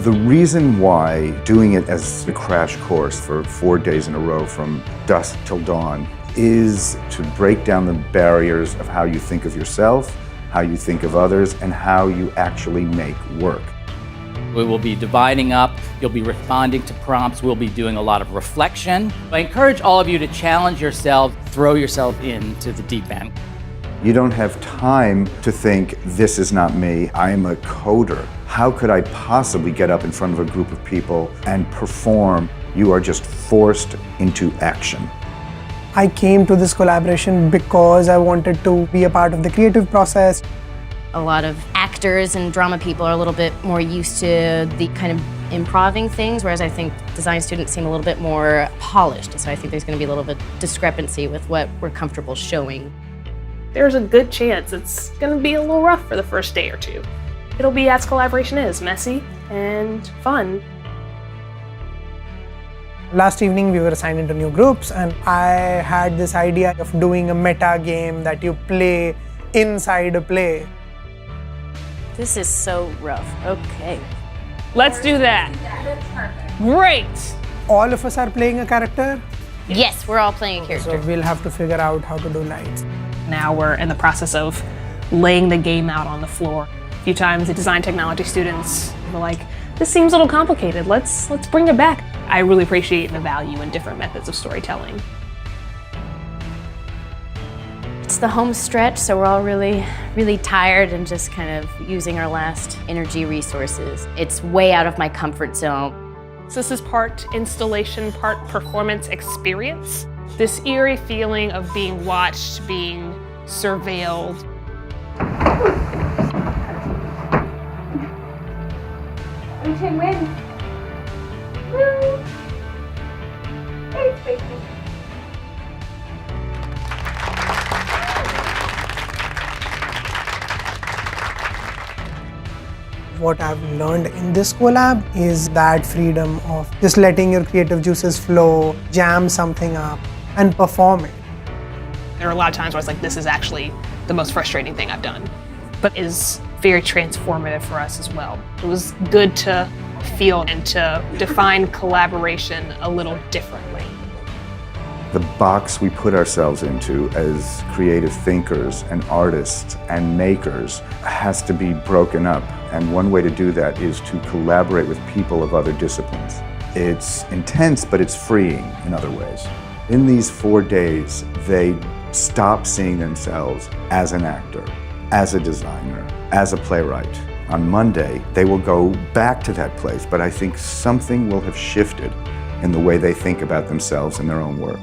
The reason why doing it as a crash course for 4 days in a row from dusk till dawn is to break down the barriers of how you think of yourself, how you think of others, and how you actually make work. We will be dividing up, you'll be responding to prompts, we'll be doing a lot of reflection. I encourage all of you to challenge yourself, throw yourself into the deep end. You don't have time to think, this is not me, I am a coder. How could I possibly get up in front of a group of people and perform? You are just forced into action. I came to this collaboration because I wanted to be a part of the creative process. A lot of actors and drama people are a little bit more used to the kind of improving things, whereas I think design students seem a little bit more polished. So I think there's going to be a little bit of discrepancy with what we're comfortable showing. There's a good chance it's going to be a little rough for the first day or two. It'll be as collaboration is, messy and fun. Last evening we were assigned into new groups and I had this idea of doing a meta game that you play inside a play. This is so rough. Okay. Let's do that. That's perfect. Great. All of us are playing a character, Yes, we're all playing a so character. we'll have to figure out how to do lights. Now we're in the process of laying the game out on the floor. A few times the design technology students were like, this seems a little complicated, let's bring it back. I really appreciate the value in different methods of storytelling. It's the home stretch, so we're all really tired and just kind of using our last energy resources. It's way out of my comfort zone. So this is part installation, part performance experience. This eerie feeling of being watched, being surveilled. We can win. Woo! Thanks, baby. What I've learned in this collab is that freedom of just letting your creative juices flow, jam something up, and perform it. There are a lot of times where I was like, this is actually the most frustrating thing I've done, but is very transformative for us as well. It was good to feel and to define collaboration a little differently. The box we put ourselves into as creative thinkers and artists and makers has to be broken up. And one way to do that is to collaborate with people of other disciplines. It's intense, but it's freeing in other ways. In these 4 days, they stop seeing themselves as an actor, as a designer, as a playwright. On Monday, they will go back to that place, but I think something will have shifted in the way they think about themselves and their own work.